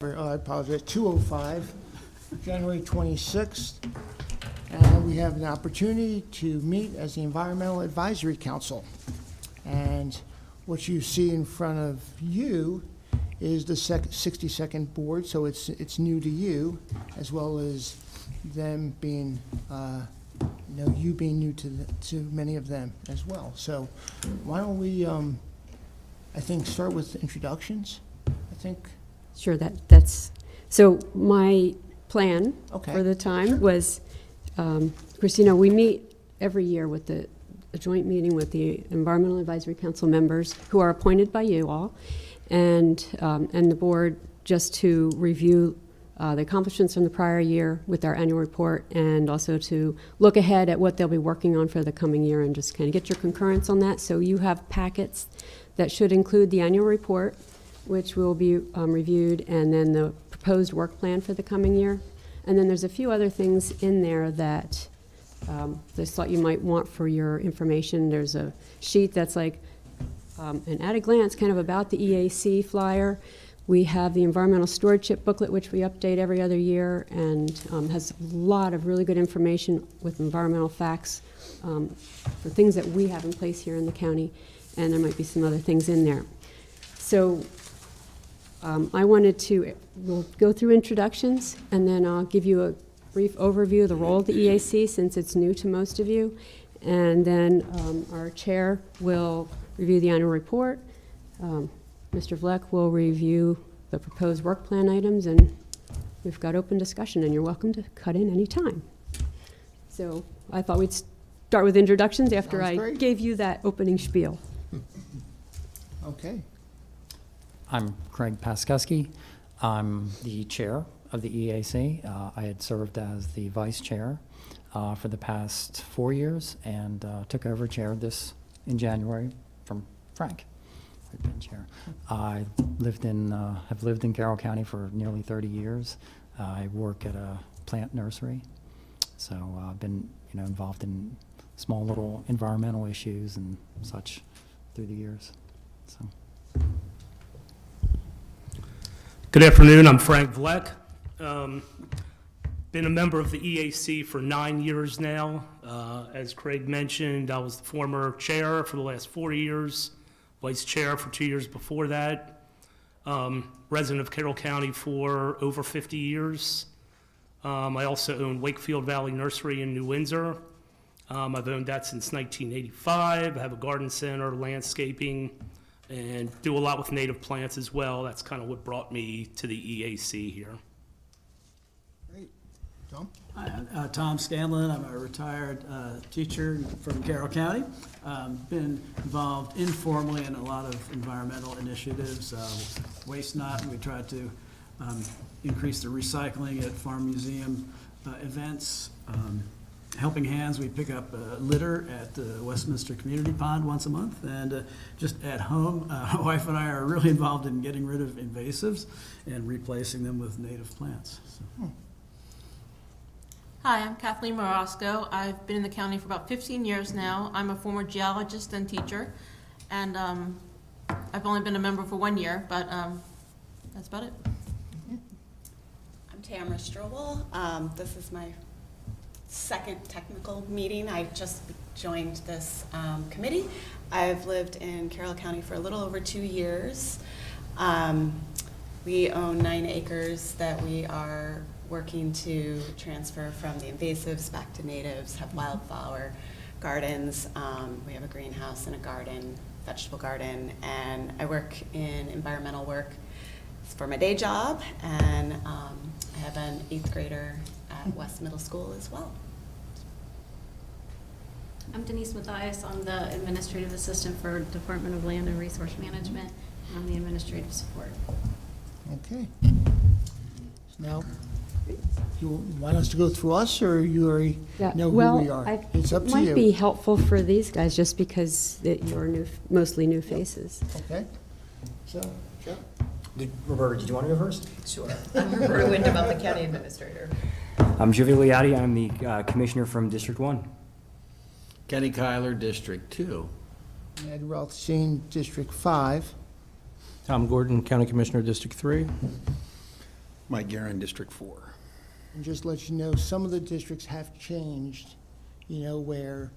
I apologize, 2:05, January 26th. And we have an opportunity to meet as the Environmental Advisory Council. And what you see in front of you is the 62nd board, so it's new to you, as well as them being, you being new to many of them as well. So why don't we, I think, start with introductions, I think. Sure, that's, so my plan Okay. for the time was, Christina, we meet every year with a joint meeting with the Environmental Advisory Council members who are appointed by you all, and the board, just to review the accomplishments from the prior year with our annual report, and also to look ahead at what they'll be working on for the coming year and just kind of get your concurrence on that. So you have packets that should include the annual report, which will be reviewed, and then the proposed work plan for the coming year. And then there's a few other things in there that I just thought you might want for your information. There's a sheet that's like an at a glance kind of about the EAC flyer. We have the environmental stewardship booklet, which we update every other year, and has a lot of really good information with environmental facts for things that we have in place here in the county, and there might be some other things in there. So I wanted to, we'll go through introductions, and then I'll give you a brief overview of the role of the EAC, since it's new to most of you. And then our chair will review the annual report. Mr. Vleck will review the proposed work plan items, and we've got open discussion, and you're welcome to cut in any time. So I thought we'd start with introductions after Sounds I great. gave you that opening spiel. Okay. I'm Craig Paskusky. I'm the chair of the EAC. I had served as the vice chair for the past 4 years, and took over chair this in January from Frank, who'd been chair. I have lived in Carroll County for nearly 30 years. I work at a plant nursery, so I've been involved in small little environmental issues and such through the years. So. Good afternoon, I'm Frank Vleck. Been a member of the EAC for 9 years now. As Craig mentioned, I was the former chair for the last 4 years, vice chair for 2 years before that. Resident of Carroll County for over 50 years. I also own Wakefield Valley Nursery in New Windsor. I've owned that since 1985. I have a garden center, landscaping, and do a lot with native plants as well. That's kind of what brought me to the EAC here. Great. Tom? Hi, Tom Scanlon. I'm a retired teacher from Carroll County. Been involved informally in a lot of environmental initiatives. Waste Not, we tried to increase the recycling at Farm Museum events. Helping Hands, we pick up litter at the Westminster Community Pond once a month. And just at home, my wife and I are really involved in getting rid of invasives and replacing them with native plants. So. Hi, I'm Kathleen Morosco. I've been in the county for about 15 years now. I'm a former geologist and teacher, and I've only been a member for 1 year, but that's about it. I'm Tamara Strobel. This is my second technical meeting. I just joined this committee. I've lived in Carroll County for a little over 2 years. We own 9 acres that we are working to transfer from the invasives back to natives, have wildflower gardens. We have a greenhouse and a garden, vegetable garden, and I work in environmental work for my day job, and I have an 8th grader at West Middle School as well. I'm Denise Mathias. I'm the administrative assistant for Department of Land and Resource Management. I'm the administrative support. Okay. Now, you want us to go through us, or you already know who we are? It's up to Might be you. helpful for these guys, just because you're mostly new faces. Okay. So, Joe? Roberta, did you want to go first? Sure. I'm Roberta Wyndham, I'm the county administrator. I'm Giovanni Liati. I'm the commissioner from District 1. Kenny Kyler, District 2. Ed Rothstein, District 5. Tom Gordon, County Commissioner, District 3. Mike Guerin, District 4. And just let you know, some of the districts have changed, you know, where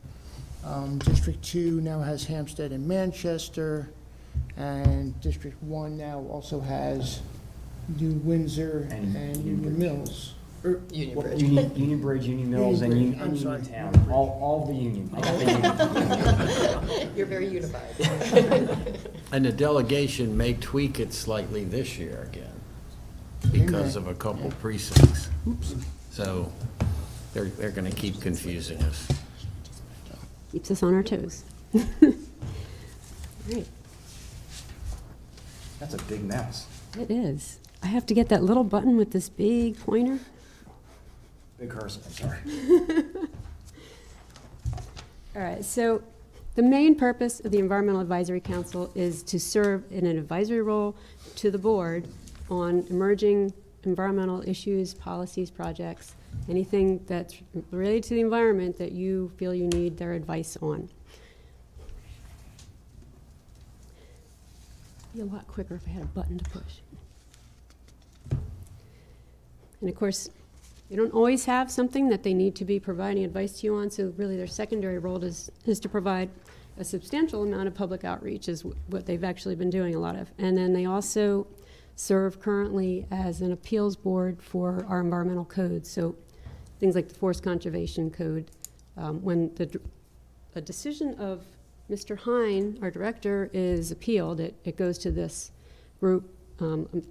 District 2 now has Hampstead and Manchester, and District 1 now also has New Windsor And and Union Mills. Or- Union Well, Bridge. Union Bridge, Union Mills, and Union Union, Bridge, I'm sorry. Uniontown, all the union. I got the union. You're very unified. And the delegation may tweak it slightly this year again because of a couple precincts. So they're going to keep confusing us. Keeps us on our toes. Great, That's a big mouse. it is. I have to get that little button with this big pointer. Big cursor, I'm sorry. All right, so the main purpose of the Environmental Advisory Council is to serve in an advisory role to the board on emerging environmental issues, policies, projects, anything that's related to the environment that you feel you need their advice on. Be a lot quicker if I had a button to push. And of course, they don't always have something that they need to be providing advice to you on, so really their secondary role is to provide a substantial amount of public outreach, is what they've actually been doing a lot of. And then they also serve currently as an appeals board for our environmental codes, so things like the Forest Conservation Code. When a decision of Mr. Hine, our director, is appealed, it goes to this group.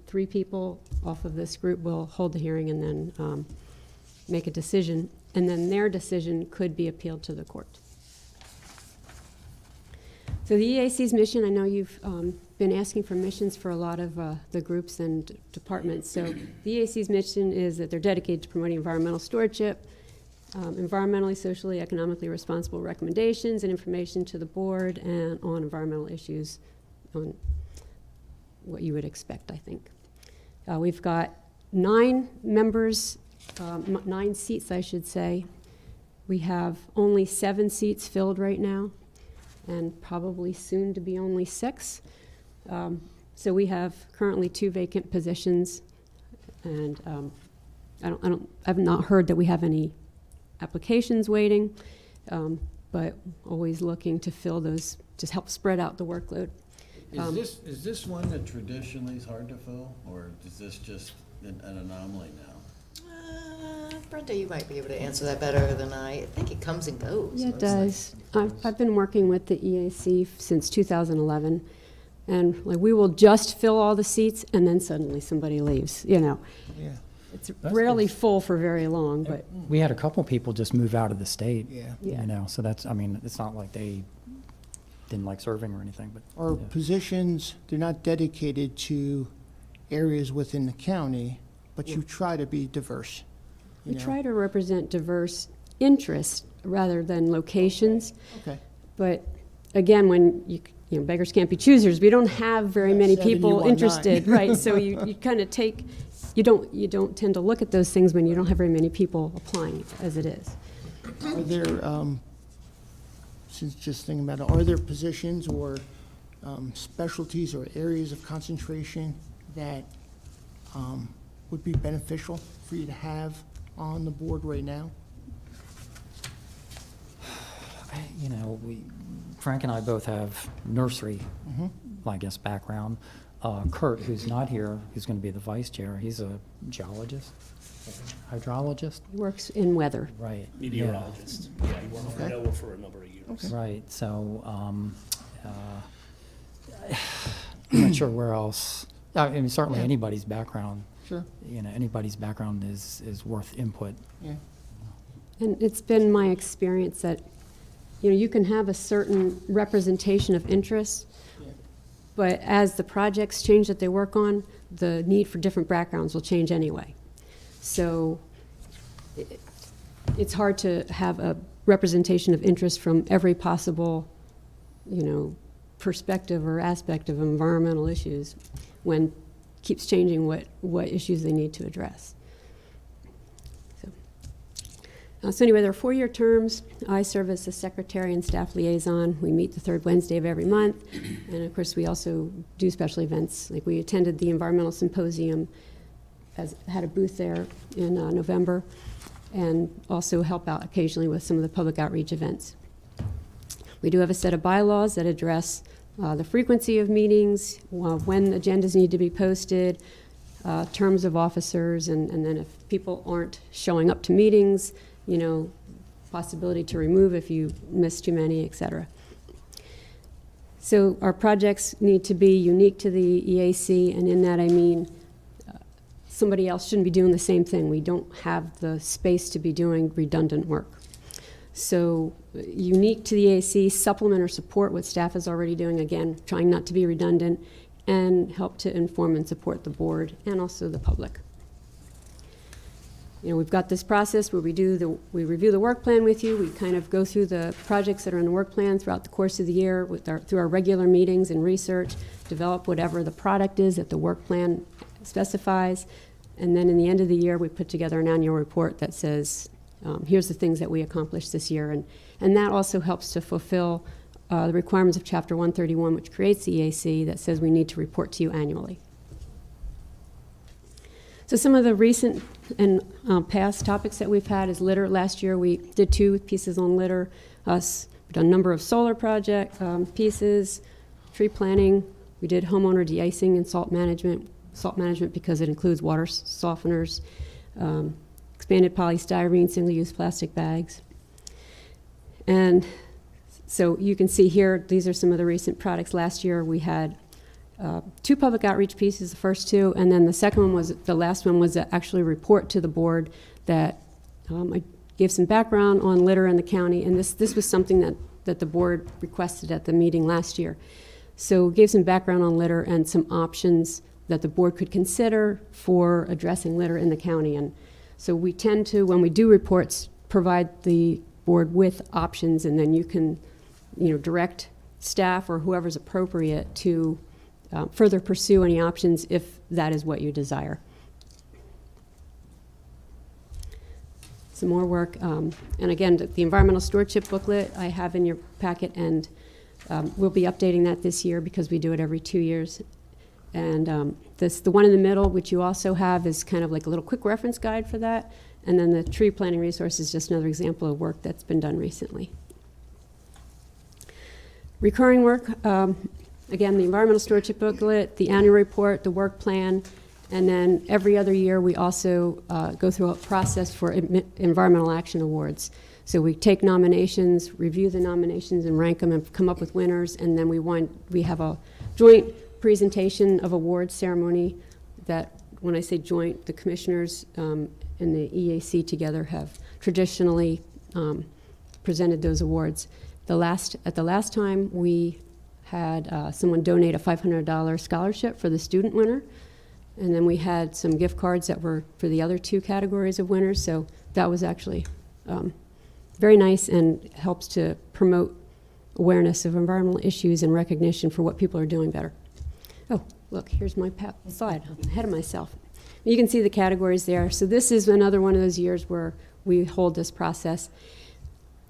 3 people off of this group will hold the hearing and then make a decision, and then their decision could be appealed to the court. So the EAC's mission, I know you've been asking for missions for a lot of the groups and departments. So the EAC's mission is that they're dedicated to promoting environmental stewardship, environmentally, socially, economically responsible recommendations and information to the board and on environmental issues, on what you would expect, I think. We've got 9 members, 9 seats, I should say. We have only 7 seats filled right now, and probably soon to be only 6. So we have currently 2 vacant positions, and I've not heard that we have any applications waiting, but always looking to fill those, to help spread out the workload. Is this one that traditionally is hard to fill, or is this just an anomaly now? Brenda, you might be able to answer that better than I think it comes and goes. Yeah, it mostly. does. I've been working with the EAC since 2011, and like we will just fill all the seats, and then suddenly somebody leaves, you know. Yeah, It's That's rarely good. full for very long, but We had a couple people just move out of the state. yeah. Yeah. You know, so that's, I mean, it's not like they didn't like serving or anything, but. Our yeah. positions, they're not dedicated to areas within the county, but you try to be diverse. we you know? try to represent diverse interests rather than locations. Okay. But again, when you know, beggars can't be choosers, we don't have very Yeah, many 7, you people want 9. interested, right? So you kind of take, you don't tend to look at those things when you don't have very many people applying as it is. Are there, since just thinking about it, are there positions or specialties or areas of concentration that would be beneficial for you to have on the board right now? You know, Frank and I both have nursery, I guess, background. Kurt, who's not here, who's going to be the vice chair, he's a geologist, hydrologist, He works in weather. right? yeah. Meteorologist. Yeah, he worked for NOAA for a number of years. Right, so, I'm not sure where else, I mean, certainly Yeah. anybody's background, Sure. you know, anybody's background is worth input. Yeah. And it's been my experience that, you know, you can have a certain representation of interests, Yeah. but as the projects change that they work on, the need for different backgrounds will change anyway. So it's hard to have a representation of interest from every possible, you know, perspective or aspect of environmental issues when it keeps changing what issues they need to address. So anyway, there are 4-year terms. I serve as the secretary and staff liaison. We meet the 3rd Wednesday of every month. And of course, we also do special events. Like we attended the environmental symposium had a booth there in November, and also help out occasionally with some of the public outreach events. We do have a set of bylaws that address the frequency of meetings, when agendas need to be posted, terms of officers, and then if people aren't showing up to meetings, you know, possibility to remove if you miss too many, et cetera. So our projects need to be unique to the EAC, and in that I mean somebody else shouldn't be doing the same thing. We don't have the space to be doing redundant work. So unique to the EAC, supplement or support what staff is already doing, again, trying not to be redundant, and help to inform and support the board and also the public. You know, we've got this process where we review the work plan with you. We kind of go through the projects that are in the work plan throughout the course of the year through our regular meetings and research, develop whatever the product is that the work plan specifies. And then in the end of the year, we put together an annual report that says, here's the things that we accomplished this year. And that also helps to fulfill the requirements of Chapter 131, which creates the EAC, that says we need to report to you annually. So some of the recent and past topics that we've had is litter. Last year we did 2 pieces on litter. We've done a number of solar project pieces, tree planting. We did homeowner de-icing and salt management because it includes water softeners, expanded polystyrene, single-use plastic bags. And so you can see here, these are some of the recent products. Last year we had 2 public outreach pieces, the first 2, and then the last one was actually a report to the board that I gave some background on litter in the county, and this was something that the board requested at the meeting last year. So gave some background on litter and some options that the board could consider for addressing litter in the county. And so we tend to, when we do reports, provide the board with options, and then you can, you know, direct staff or whoever's appropriate to further pursue any options if that is what you desire. Some more work. And again, the environmental stewardship booklet I have in your packet, and we'll be updating that this year because we do it every 2 years. And the one in the middle, which you also have, is kind of like a little quick reference guide for that. And then the tree planting resource is just another example of work that's been done recently. Recurring work. Again, the environmental stewardship booklet, the annual report, the work plan, and then every other year we also go through a process for environmental action awards. So we take nominations, review the nominations and rank them and come up with winners, and then we have a joint presentation of awards ceremony that, when I say joint, the commissioners and the EAC together have traditionally presented those awards. At the last time we had someone donate a $500 scholarship for the student winner, and then we had some gift cards that were for the other 2 categories of winners, so that was actually very nice and helps to promote awareness of environmental issues and recognition for what people are doing better. Oh, look, here's my slide. I'm ahead of myself. You can see the categories there. So this is another one of those years where we hold this process.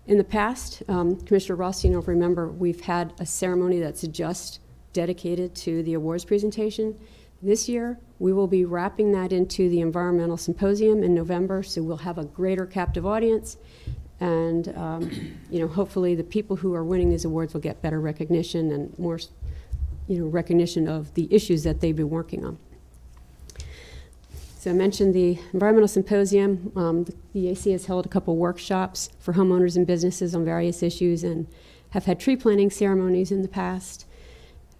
In the past, Commissioner Rothstein will remember, we've had a ceremony that's just dedicated to the awards presentation. This year, we will be wrapping that into the environmental symposium in November, so we'll have a greater captive audience, and you know, hopefully the people who are winning these awards will get better recognition and more, you know, recognition of the issues that they've been working on. So I mentioned the environmental symposium. The EAC has held a couple workshops for homeowners and businesses on various issues and have had tree planting ceremonies in the past.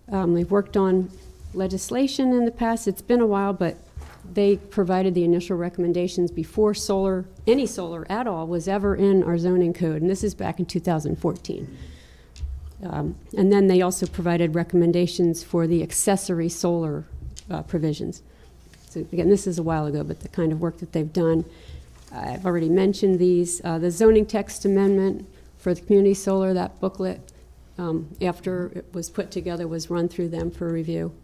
They've worked on legislation in the past. It's been a while, but they provided the initial recommendations before any solar at all was ever in our zoning code, and this is back in 2014. And then they also provided recommendations for the accessory solar provisions. So again, this is a while ago, but the kind of work that they've done, I've already mentioned these. The zoning text amendment for the community solar, that booklet, after it was put together, was run through them for review.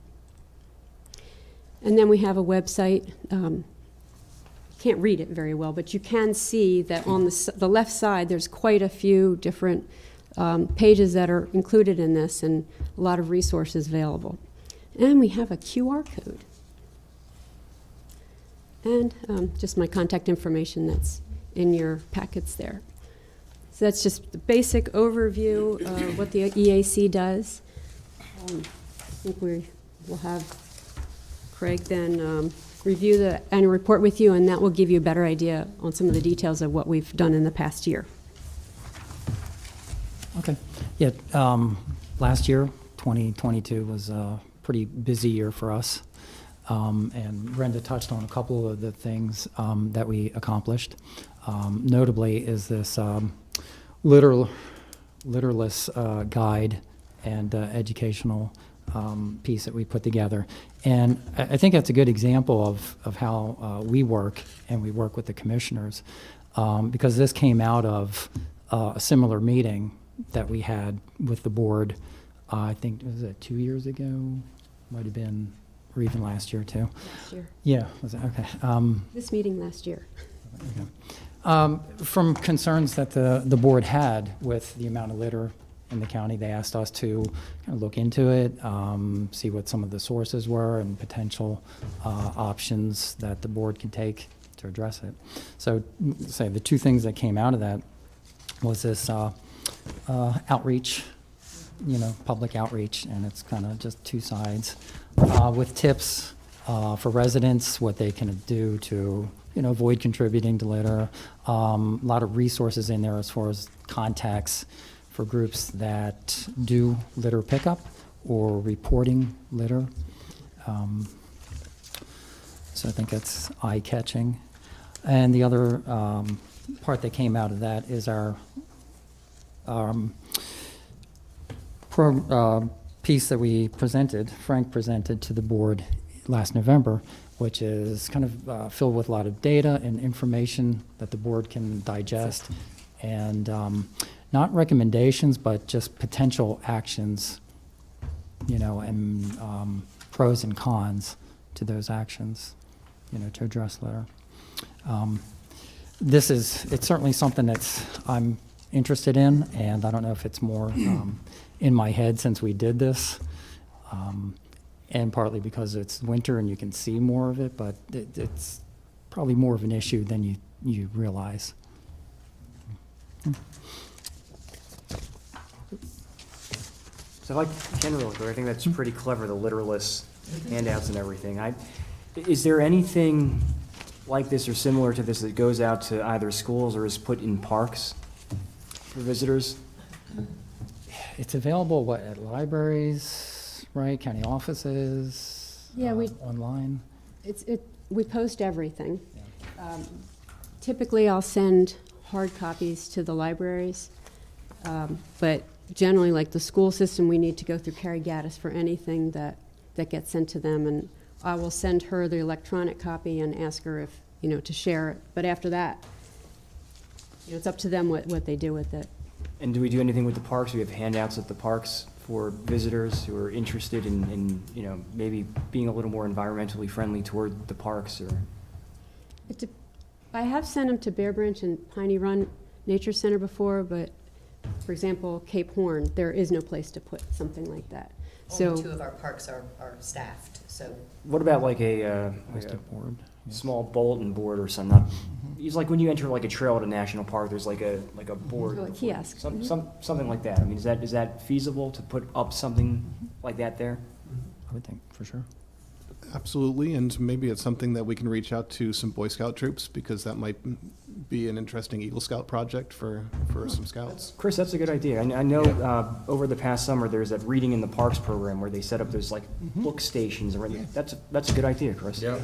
And then we have a website. Can't read it very well, but you can see that on the left side, there's quite a few different pages that are included in this and a lot of resources available. And we have a QR code. And just my contact information that's in your packets there. So that's just the basic overview of what the EAC does. I think we will have Craig then review the annual report with you, and that will give you a better idea on some of the details of what we've done in the past year. Okay. Yeah, last year, 2022, was a pretty busy year for us. And Brenda touched on a couple of the things that we accomplished. Notably is this litterless guide and educational piece that we put together. And I think that's a good example of how we work, and we work with the commissioners, because this came out of a similar meeting that we had with the board, I think, was it 2 years ago? Might have been, or even last year too. Last year. Yeah, was it? Okay. This meeting last year. From concerns that the board had with the amount of litter in the county, they asked us to kind of look into it, see what some of the sources were and potential options that the board could take to address it. So, say the two things that came out of that was this outreach, public outreach, and it's kind of just two sides with tips for residents, what they can do to avoid contributing to litter. A lot of resources in there as far as contacts for groups that do litter pickup or reporting litter. So I think that's eye-catching. And the other part that came out of that is our piece that we presented, Frank presented to the board last November, which is kind of filled with a lot of data and information that the board can digest, and not recommendations, but just potential actions, and pros and cons to those actions, to address litter. It's certainly something that's I'm interested in, and I don't know if it's more in my head since we did this, and partly because it's winter and you can see more of it, but it's probably more of an issue than you realize. So like Ken real quick, I think that's pretty clever, the literalist handouts and everything. Is there anything like this or similar to this that goes out to either schools or is put in parks for visitors? It's available, at libraries, right, county offices? Yeah, online? We post everything. Typically, I'll send hard copies to the libraries, but generally, like the school system, we need to go through Carrie Gaddis for anything that gets sent to them, and I will send her the electronic copy and ask her if, to share it. But after that, it's up to them what they do with it. And do we do anything with the parks? We have handouts at the parks for visitors who are interested in maybe being a little more environmentally friendly toward the parks, or? I have sent them to Bear Branch and Piney Run Nature Center before, but for example, Cape Horn, there is no place to put something like that. Only 2 of our parks are staffed, so. What about like a Board. small bulletin board or something? It's like when you enter like a trail at a national park, there's like a board. Oh, a kiosk. Something like that. I mean, is that feasible to put up something like that there? I would think, for sure. Absolutely, and maybe it's something that we can reach out to some Boy Scout troops, because that might be an interesting Eagle Scout project for some scouts. Chris, that's a good idea. I know over the past summer, there's that Reading in the Parks program where they set up those like book stations. That's a good idea, Chris. Yeah.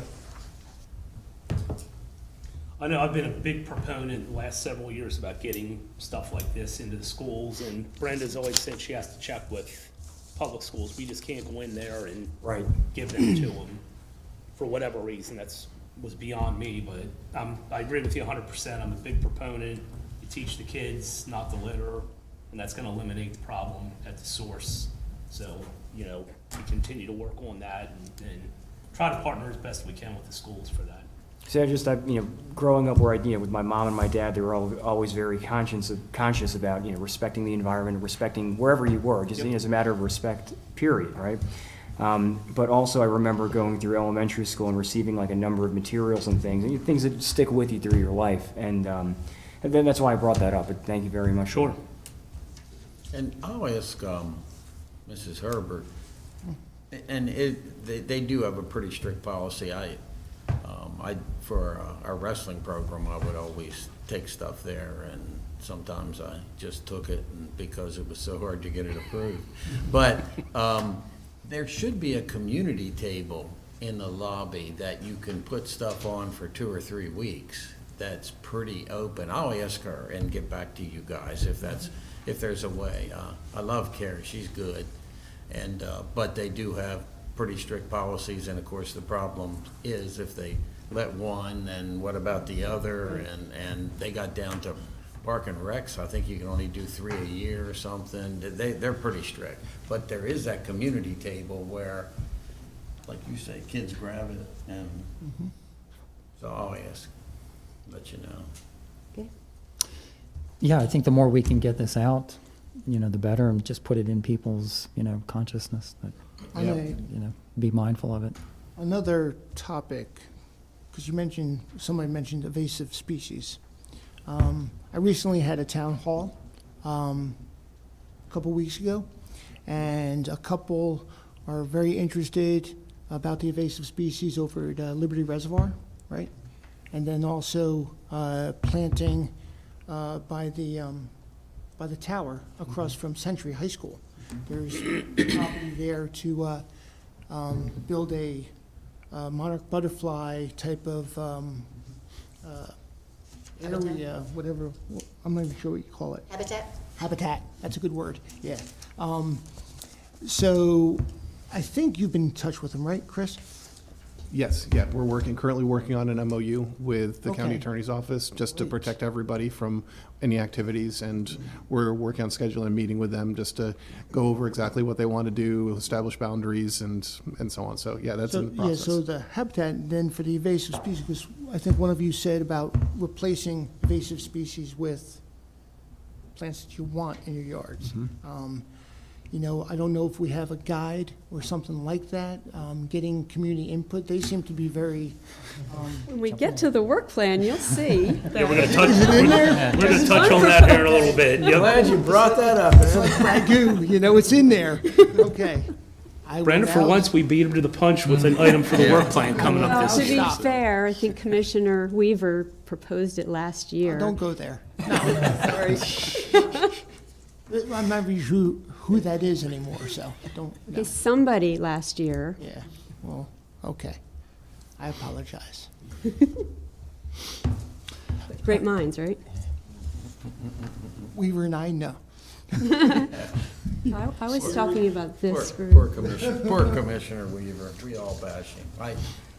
I know I've been a big proponent the last several years about getting stuff like this into the schools, and Brenda's always said she has to check with public schools. We just can't go in there and give them to them for whatever reason. Was beyond me, but I agree with you 100%. I'm a big proponent. You teach the kids not to litter, and that's going to eliminate the problem at the source. So, we continue to work on that and try to partner as best we can with the schools for that. So growing up where with my mom and my dad, they were always very conscious about, respecting the environment, respecting wherever you were, just as a matter of respect, period, right? But also I remember going through elementary school and receiving like a number of materials and things that stick with you through your life. And then that's why I brought that up, but thank you very much. Sure. And I'll ask Mrs. Herbert, and they do have a pretty strict policy. For our wrestling program, I would always take stuff there, and sometimes I just took it because it was so hard to get it approved. But there should be a community table in the lobby that you can put stuff on for 2 or 3 weeks. That's pretty open. I'll ask her and get back to you guys if there's a way. I love Carrie, she's good, and but they do have pretty strict policies, and of course the problem is if they let one, then what about the other? And they got down to Park and Recs, I think you can only do 3 a year or something. They're pretty strict, but there is that community table where, like you say, kids grab it, and so I'll ask, let you know. Okay. Yeah, I think the more we can get this out, the better, and just put it in people's, consciousness that, On a- be mindful of it. Another topic, because somebody mentioned invasive species. I recently had a town hall a couple weeks ago, and a couple are very interested about the invasive species over at Liberty Reservoir, right? And then also planting by the tower across from Century High School. There's property there to build a monarch butterfly type of area, whatever, I'm not even sure what you call it. Habitat, that's a good word, yeah. So I think you've been in touch with them, right, Chris? Yes, yeah, we're currently working on an MOU with the county Okay. attorney's office, just to Great. protect everybody from any activities, and we're working on scheduling a meeting with them just to go over exactly what they want to do, establish boundaries, and so on. So, yeah, that's in the Yeah, so process. the habitat, then for the invasive species, because I think one of you said about replacing invasive species with plants that you want in your yards. I don't know if we have a guide or something like that, getting community input. They seem to be very, When we get to the work plan, you'll see. Yeah, we're gonna touch on that here in a little bit. Yep. Glad you brought that up. it's like ragu, it's in there. Okay. I went Brandon, for out- once, we beat him to the punch with an item for the work plan coming up Well, this to year. be fair, I think Commissioner Weaver proposed it last year. Don't go there. No, sorry. I'm not really sure who that is anymore, so don't, no. Okay, somebody last year. Yeah, well, okay. I apologize. Great minds, right? Weaver and I know. I was talking about this Poor group. Commissioner Weaver, we all bash him.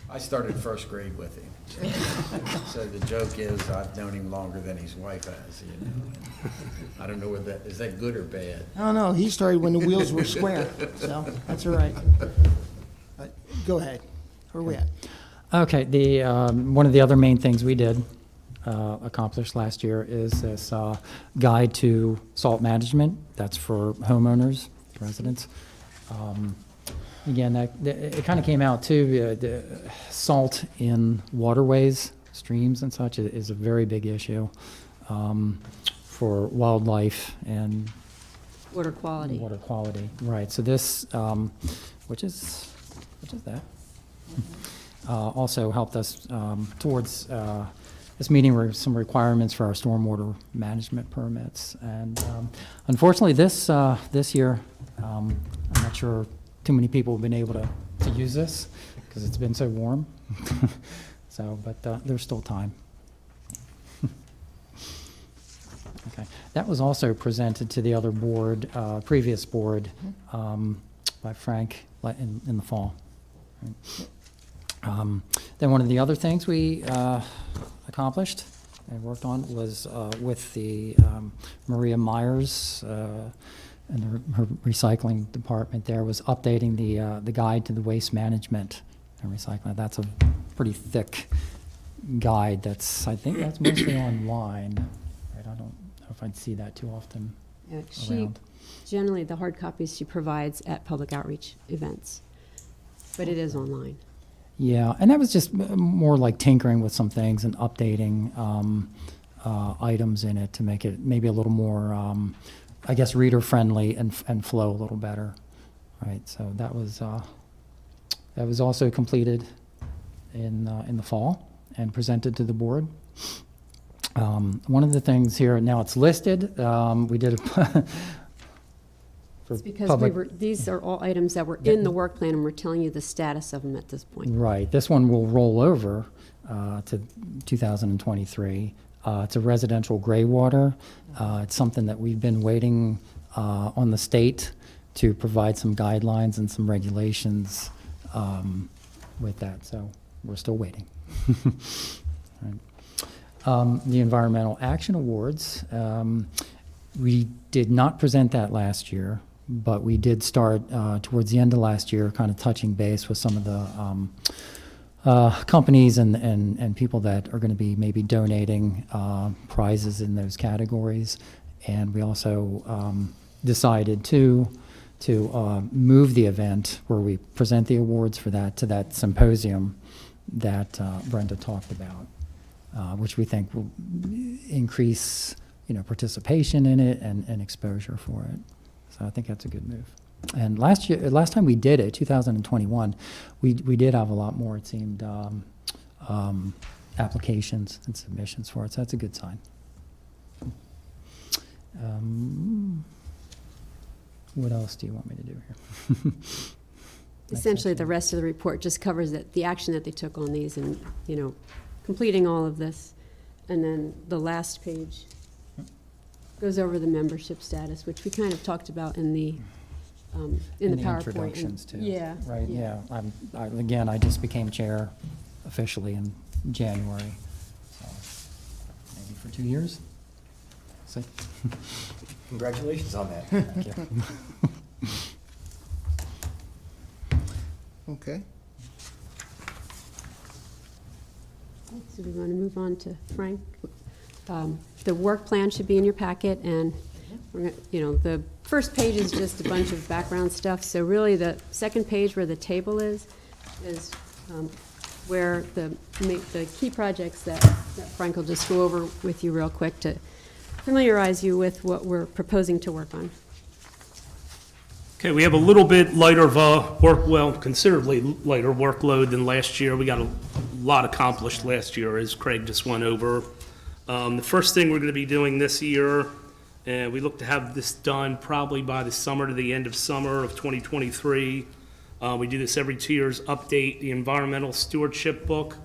I started first grade with him. So the joke is, I've known him longer than his wife has, I don't know is that good or bad? I don't know, he started when the wheels were square, so that's all right. But go ahead, where are we at? Okay, one of the other main things we did accomplish last year is this guide to salt management. That's for homeowners, residents. Again, it kind of came out too. The salt in waterways, streams, and such is a very big issue for wildlife and Water quality. water quality. Right. So this, which is that, also helped us towards this meeting were some requirements for our stormwater management permits. And unfortunately, this year, I'm not sure too many people have been able to use this because it's been so warm. So, but there's still time. Okay. That was also presented to the other board, previous board, by Frank in the fall. Then one of the other things we accomplished and worked on was with the Maria Myers and her recycling department there was updating the guide to the waste management and recycling. That's a pretty thick guide I think that's mostly online. Right? I don't know if I'd see that too often She, around. generally, the hard copies she provides at public outreach events. but it is online. Yeah, and that was just more like tinkering with some things and updating items in it to make it maybe a little more, I guess, reader-friendly and flow a little better, right? So that was also completed in the fall and presented to the board. One of the things here, now it's listed, we did a for It's because public. these are all items that were in the work plan, and we're telling you the status of them at this point. Right, this one will roll over to 2023. It's a residential gray water. It's something that we've been waiting on the state to provide some guidelines and some regulations with that, so we're still waiting. Right. The Environmental Action Awards, we did not present that last year, but we did start towards the end of last year, kind of touching base with some of the companies and people that are going to be maybe donating prizes in those categories. And we also decided to move the event where we present the awards for that to that symposium that Brenda talked about, which we think will increase, participation in it and exposure for it. So I think that's a good move. And last time we did it, 2021, we did have a lot more, it seemed, applications and submissions for it. So that's a good sign. What else do you want me to do here? Essentially, the rest of the report just covers the action that they took on these and, completing all of this. And then the last page goes over the membership status, which we kind of talked about in the PowerPoint. Introductions too. Yeah. Right, yeah. Again, I just became chair officially in January, so maybe for 2 years. See? Congratulations on that. Thank you. Okay. So we want to move on to Frank. The work plan should be in your packet, and the first page is just a bunch of background stuff. So really, the second page where the table is where the key projects that Frank will just go over with you real quick to familiarize you with what we're proposing to work on. Okay, we have a little bit lighter of a considerably lighter workload than last year. We got a lot accomplished last year, as Craig just went over. The first thing we're going to be doing this year, and we look to have this done probably by the summer to the end of summer of 2023. We do this every 2 years, update the environmental stewardship book.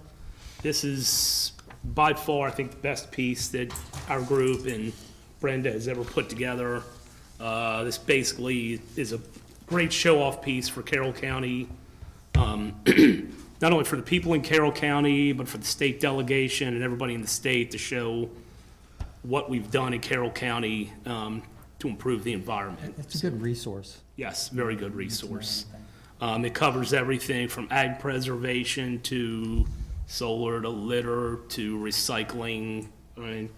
This is by far, I think, the best piece that our group and Brenda has ever put together. This basically is a great show-off piece for Carroll County, not only for the people in Carroll County, but for the state delegation and everybody in the state to show what we've done in Carroll County to improve the environment. It's a good resource. Yes, very good resource. It covers everything from ag preservation to solar to litter to recycling. I mean,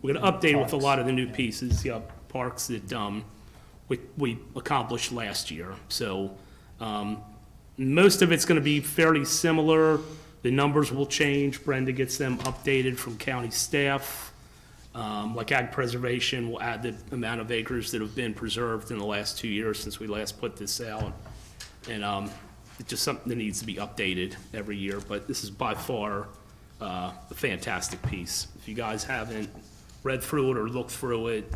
we're going to update with a lot of the new pieces, parks that we accomplished last year. So most of it's going to be fairly similar. The numbers will change. Brenda gets them updated from county staff. Like ag preservation, we'll add the amount of acres that have been preserved in the last 2 years since we last put this out. And it's just something that needs to be updated every year, but this is by far a fantastic piece. If you guys haven't read through it or looked through it,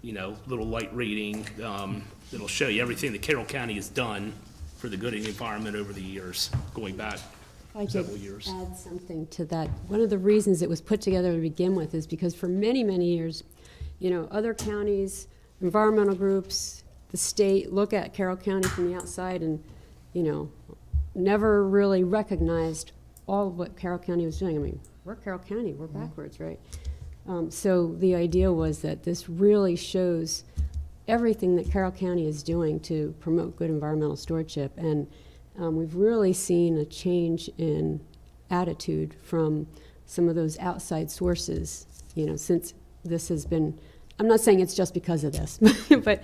little light reading, it'll show you everything that Carroll County has done for the good of the environment over the years, going back several years. I could add something to that. One of the reasons it was put together to begin with is because for many, many years, other counties, environmental groups, the state look at Carroll County from the outside and, never really recognized all of what Carroll County was doing. I mean, we're Carroll County, we're backwards, right? So the idea was that this really shows everything that Carroll County is doing to promote good environmental stewardship. And we've really seen a change in attitude from some of those outside sources, since this has been I'm not saying it's just because of this, but,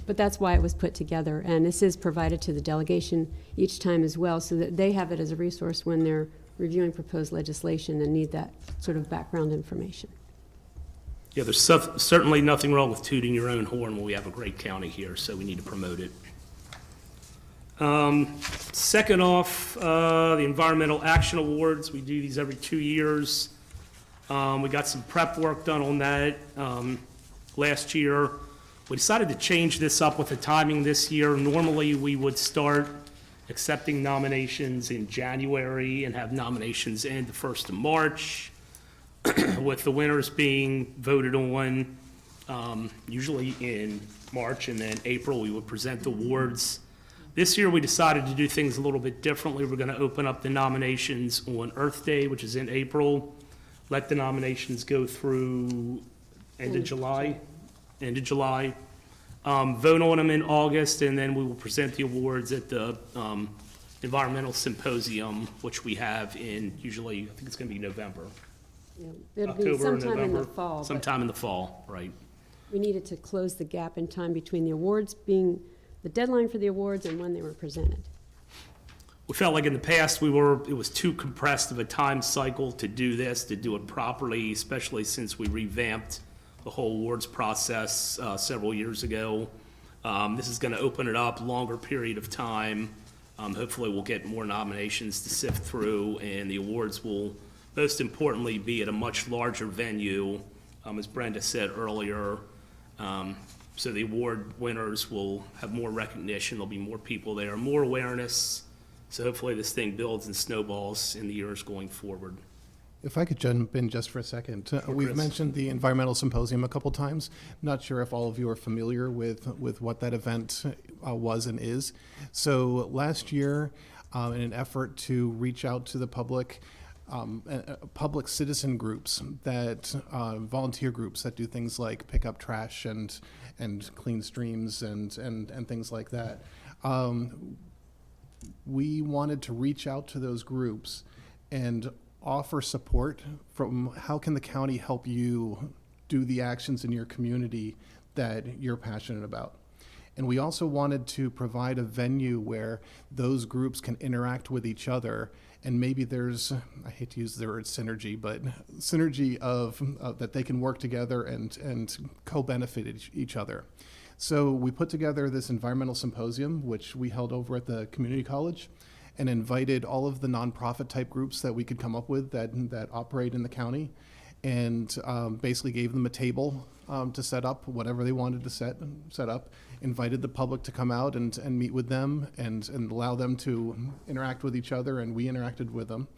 but that's why it was put together. And this is provided to the delegation each time as well, so that they have it as a resource when they're reviewing proposed legislation and need that sort of background information. Yeah, there's certainly nothing wrong with tooting your own horn when we have a great county here, so we need to promote it. Second off, the Environmental Action Awards. We do these every 2 years. We got some prep work done on that last year. We decided to change this up with the timing this year. Normally, we would start accepting nominations in January and have nominations end the 1st of March, with the winners being voted on usually in March, and then April we would present the awards. This year, we decided to do things a little bit differently. We're going to open up the nominations on Earth Day, which is in April. Let the nominations go through end of July. Vote on them in August, and then we will present the awards at the Environmental Symposium, which we have in usually, I think it's going to be November. It'll be October, sometime in the November, fall. but sometime in the fall, right. We needed to close the gap in time between the awards being, the deadline for the awards and when they were presented. We felt like in the past, it was too compressed of a time cycle to do this, to do it properly, especially since we revamped the whole awards process several years ago. This is going to open it up, longer period of time. Hopefully, we'll get more nominations to sift through, and the awards will, most importantly, be at a much larger venue, as Brenda said earlier. So the award winners will have more recognition, there'll be more people there, more awareness. So hopefully this thing builds and snowballs in the years going forward. If I could jump in just for a second. We've Chris. mentioned the Environmental Symposium a couple times. Not sure if all of you are familiar with what that event was and is. So last year, in an effort to reach out to the public, public citizen groups that volunteer groups that do things like pick up trash and clean streams and things like that. We wanted to reach out to those groups and offer support from how can the county help you do the actions in your community that you're passionate about. And we also wanted to provide a venue where those groups can interact with each other, and maybe there's, I hate to use the word synergy, but synergy of that they can work together and co-benefit each other. So we put together this environmental symposium, which we held over at the community college, and invited all of the nonprofit type groups that we could come up with that operate in the county, and basically gave them a table to set up whatever they wanted to set up, invited the public to come out and meet with them and allow them to interact with each other, and we interacted with them.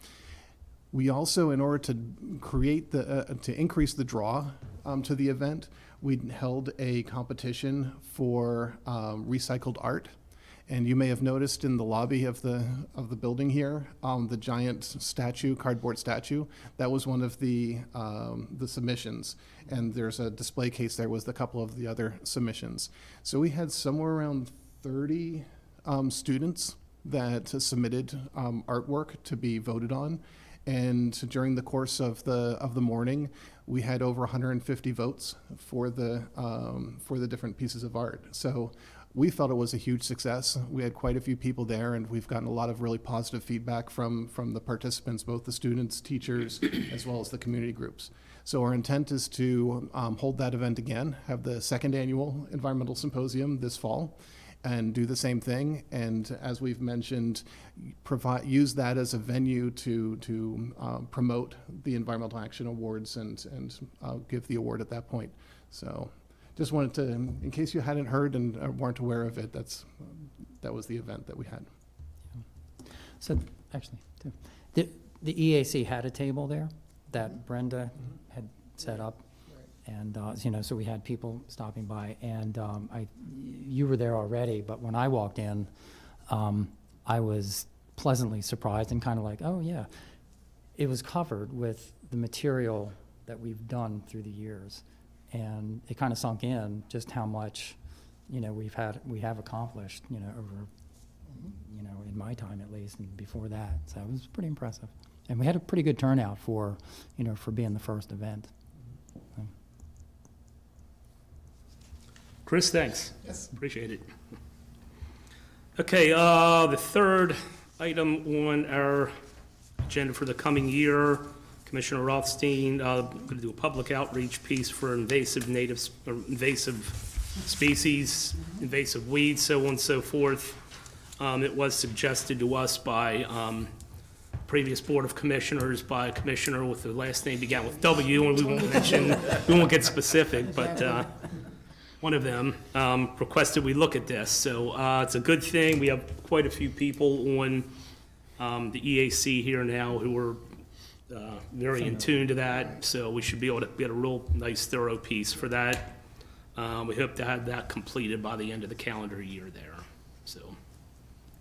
We also, in order to create to increase the draw to the event, we held a competition for recycled art. And you may have noticed in the lobby of the building here, the giant statue, cardboard statue. That was one of the submissions, and there's a display case there with a couple of the other submissions. So we had somewhere around 30 students that submitted artwork to be voted on, and during the course of the morning, we had over 150 votes for the different pieces of art. So we felt it was a huge success. We had quite a few people there, and we've gotten a lot of really positive feedback from the participants, both the students, teachers, as well as the community groups. So our intent is to hold that event again, have the second annual Environmental Symposium this fall, and do the same thing. And as we've mentioned, use that as a venue to promote the Environmental Action Awards and give the award at that point. So just wanted to, in case you hadn't heard and weren't aware of it, that was the event that we had. So, actually, too, the EAC had a table there that Brenda had set up, and so we had people stopping by, and you were there already, but when I walked in, I was pleasantly surprised and kind of like, oh yeah, it was covered with the material that we've done through the years. And it kind of sunk in just how much, we have accomplished, over, in my time at least, and before that. So it was pretty impressive. And we had a pretty good turnout for being the first event. Chris, thanks. Yes. Appreciate it. Okay, the third item on our agenda for the coming year, Commissioner Rothstein, going to do a public outreach piece for invasive species, invasive weeds, so on and so forth. It was suggested to us by previous Board of Commissioners by a commissioner with the last name began with W, and we won't get specific, but one of them requested we look at this. So it's a good thing. We have quite a few people on the EAC here now who are very in tune to that, so we should be able to get a real nice thorough piece for that. We hope to have that completed by the end of the calendar year there. So,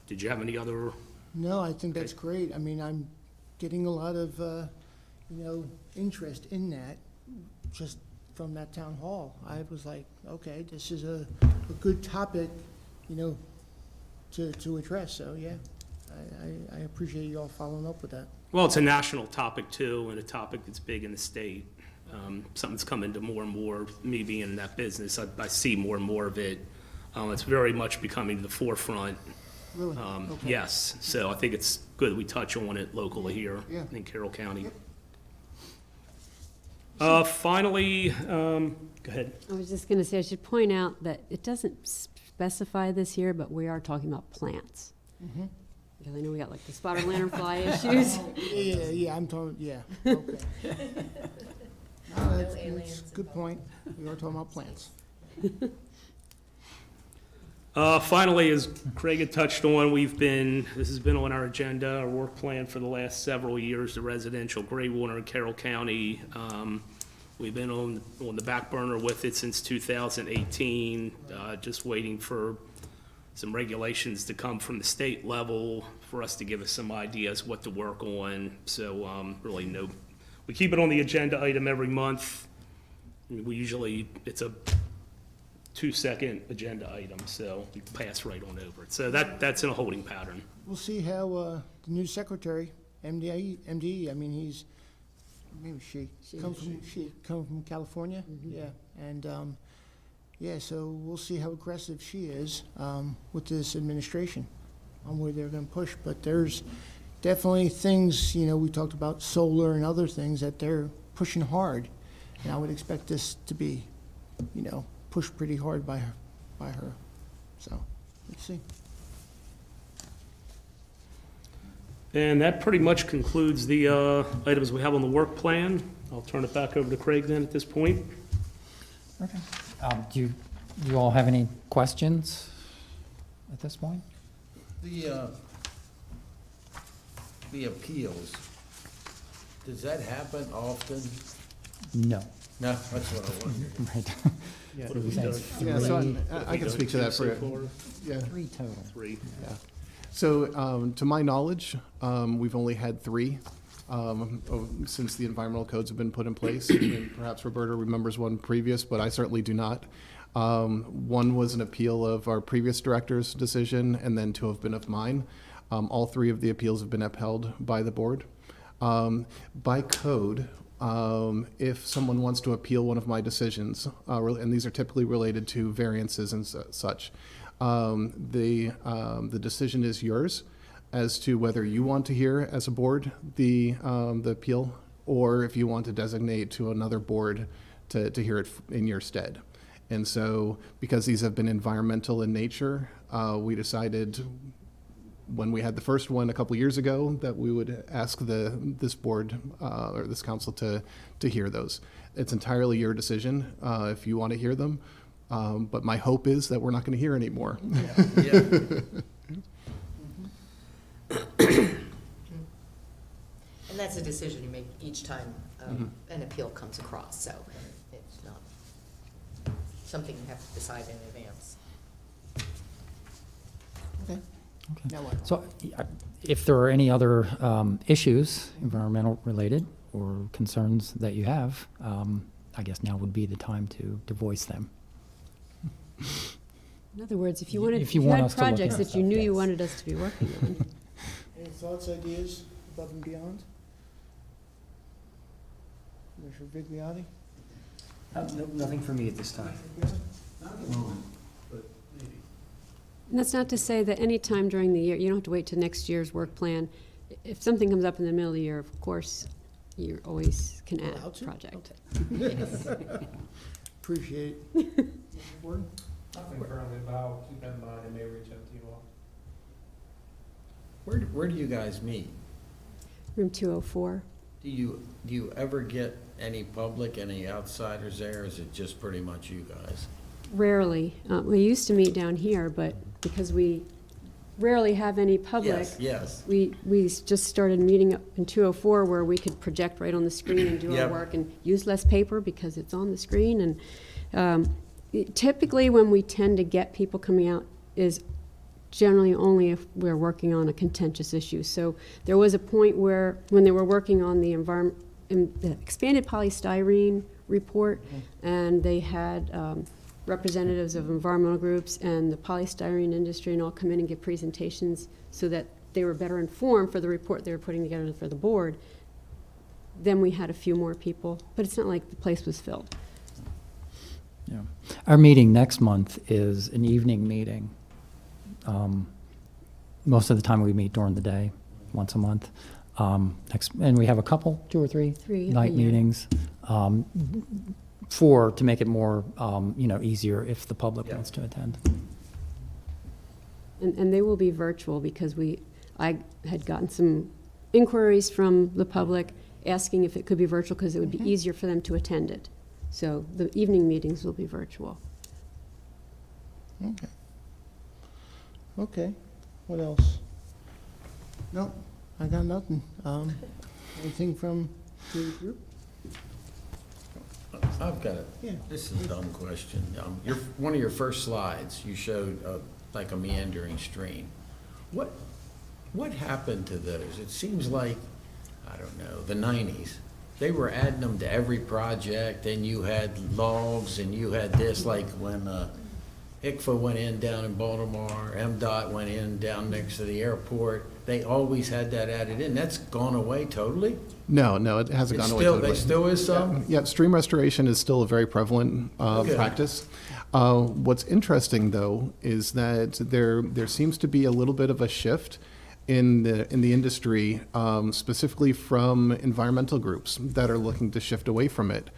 did you have any other? No, I think that's great. I mean, I'm getting a lot of, interest in that, just from that town hall. I was like, okay, this is a good topic, to address, so, yeah. I appreciate you all following up with that. Well, it's a national topic too, and a topic that's big in the state. Something's coming to more and more, me being in that business, I see more and more of it. It's very much becoming to the forefront. Really? Okay. Yes, so I think it's good that we touch on it locally here Yeah. in Carroll County. Yep. Finally, go ahead. I was just going to say, I should point out that it doesn't specify this here, but we are talking about plants. Mhm. Because I know we got like the spotted lanternfly issues. Yeah, I'm talking, yeah, okay. No, that's a good point. We are talking about plants. Finally, as Craig had touched on, this has been on our agenda, our work plan for the last several years, the residential gray water in Carroll County. We've been on the back burner with it since 2018, just waiting for some regulations to come from the state level for us to give us some ideas what to work on. So we keep it on the agenda item every month. It's a 2-second agenda item, so we pass right on over it. So that's in a holding pattern. We'll see how the new secretary, MD, I mean, he's, maybe she, come from California, yeah, and, yeah, so we'll see how aggressive she is with this administration on where they're going to push. But there's definitely things, we talked about solar and other things that they're pushing hard. And I would expect this to be, pushed pretty hard by her. So, let's see. And that pretty much concludes the items we have on the work plan. I'll turn it back over to Craig then at this point. Okay. Do you all have any questions at this point? The appeals, does that happen often? No. No, that's what I wondered. Right. Yeah, What have we done? Yeah, so Three. I can speak to that for So you. far? Yeah. 3 total. 3. Yeah. So, to my knowledge, we've only had 3 since the environmental codes have been put in place. And perhaps Roberta remembers one previous, but I certainly do not. One was an appeal of our previous director's decision, and then 2 have been of mine. All 3 of the appeals have been upheld by the board. By code, if someone wants to appeal one of my decisions, and these are typically related to variances and such, the decision is yours as to whether you want to hear as a board the appeal, or if you want to designate to another board to hear it in your stead. And so, because these have been environmental in nature, we decided when we had the first one a couple years ago that we would ask this board or this council to hear those. It's entirely your decision if you want to hear them, but my hope is that we're not going to hear any more. Yeah. And that's a decision you make each time an appeal comes across, so it's not something you have to decide in advance. Okay. Okay. Now what? So if there are any other issues, environmental related, or concerns that you have, I guess now would be the time to voice them. In other words, if you If you want had us to look projects into that you knew you wanted us to be working on. Any thoughts, ideas, above and beyond? Commissioner Vigliotti? Nothing for me at this time. And that's not to say that any time during the year, you don't have to wait till next year's work plan. If something comes up in the middle of the year, of course, you always can add Allowed to? project. Appreciate it. Gordon? Nothing currently, but I'll keep that in mind and may reach out to you all. Where do you guys meet? Room 204. Do you ever get any public, any outsiders there, or is it just pretty much you guys? Rarely. We used to meet down here, but because we rarely have any public, Yes. we just started meeting up in 204 where we could project right on the screen and do our Yep. work and use less paper because it's on the screen. And typically when we tend to get people coming out is generally only if we're working on a contentious issue. So there was a point where, when they were working on the the expanded polystyrene report, and they had representatives of environmental groups and the polystyrene industry and all come in and give presentations so that they were better informed for the report they were putting together for the board. Then we had a few more people, but it's not like the place was filled. Yeah. Our meeting next month is an evening meeting. Most of the time we meet during the day, once a month. And we have a couple, 2 or 3 Three a night year. meetings, to make it more, easier if the public Yeah. wants to attend. And they will be virtual because I had gotten some inquiries from the public asking if it could be virtual because it would be easier for them to attend it. So the evening meetings will be virtual. Okay. Okay, what else? No, I got nothing. Anything from the group? I've got Yeah. this is a dumb question. One of your first slides, you showed like a meandering stream. What happened to those? It seems like, I don't know, the 90s. They were adding them to every project, and you had logs, and you had this, like when ICFA went in down in Baltimore, MDOT went in down next to the airport. They always had that added in. That's gone away totally? No, it hasn't gone away totally. There still is some? Yeah, stream restoration is still a very prevalent Okay. practice. What's interesting, though, is that there seems to be a little bit of a shift in the industry, specifically from environmental groups that are looking to shift away from it.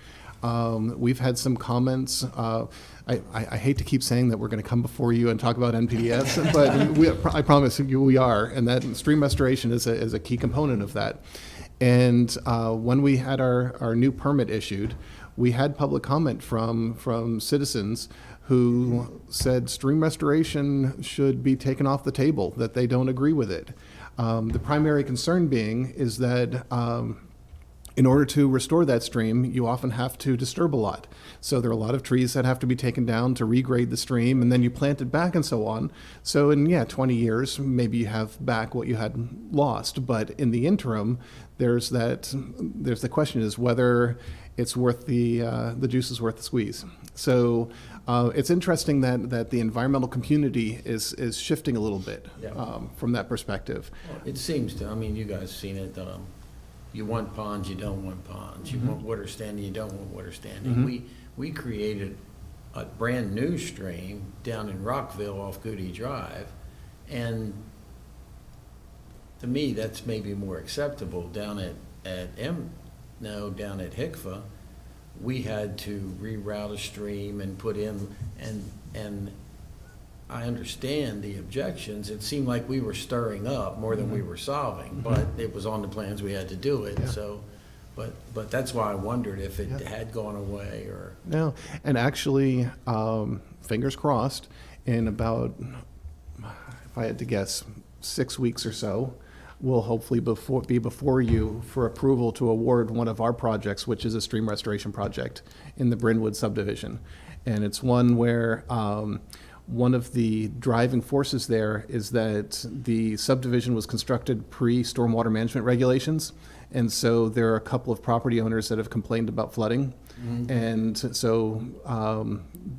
We've had some comments. I hate to keep saying that we're going to come before you and talk about NPDES, but I promise you we are, and that stream restoration is a key component of that. And when we had our new permit issued, we had public comment from citizens who said stream restoration should be taken off the table, that they don't agree with it. The primary concern being is that in order to restore that stream, you often have to disturb a lot. So there are a lot of trees that have to be taken down to regrade the stream, and then you plant it back and so on. So in 20 years, maybe you have back what you had lost. But in the interim, there's the question is whether it's worth the juice is worth the squeeze. So it's interesting that the environmental community is shifting a little bit from that perspective. It seems to. I mean, you guys seen it. You want ponds, you don't want ponds. You want water standing, you don't want water standing. We created a brand-new stream down in Rockville off Goody Drive, and to me, that's maybe more acceptable. Down at HICFA, we had to reroute a stream and put in, and I understand the objections. It seemed like we were stirring up more than we were solving, but it was on the plans, we had to do it, so. But that's why I wondered if it had gone away or. No, and actually, fingers crossed, in about, if I had to guess, 6 weeks or so, we'll hopefully be before you for approval to award one of our projects, which is a stream restoration project in the Brynwood subdivision. And it's one where one of the driving forces there is that the subdivision was constructed pre-stormwater management regulations. And so there are a couple of property owners that have complained about flooding. And so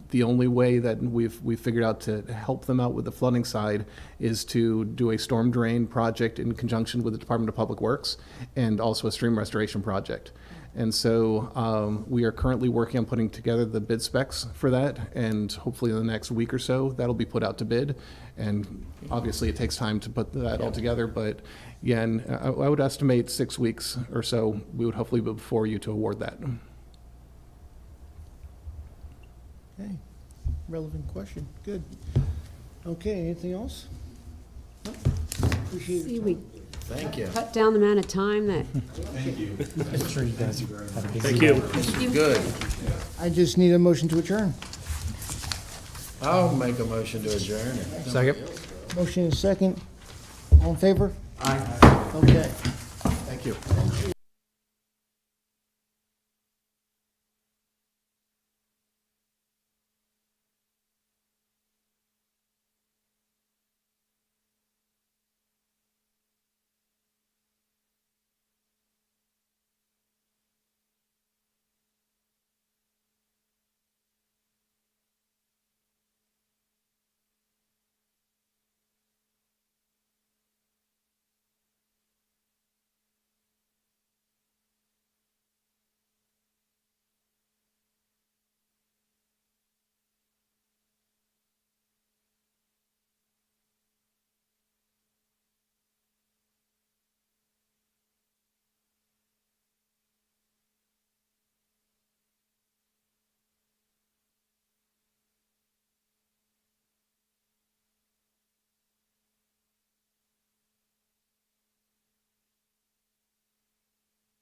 the only way that we've figured out to help them out with the flooding side is to do a storm drain project in conjunction with the Department of Public Works and also a stream restoration project. And so we are currently working on putting together the bid specs for that, and hopefully in the next week or so, that'll be put out to bid. And obviously, it takes time to put that all together, but again, I would estimate 6 weeks or so, we would hopefully be before you to award that. Okay, relevant question, good. Okay, anything else? No? Appreciate See, it. we Thank you. cut down the amount of time that, I'm sure you guys have a busy Thank day. you. Good. I just need a motion to adjourn. I'll make a motion to adjourn. Second. Motion is second. All in favor? Aye. Okay. Thank you. Thank you.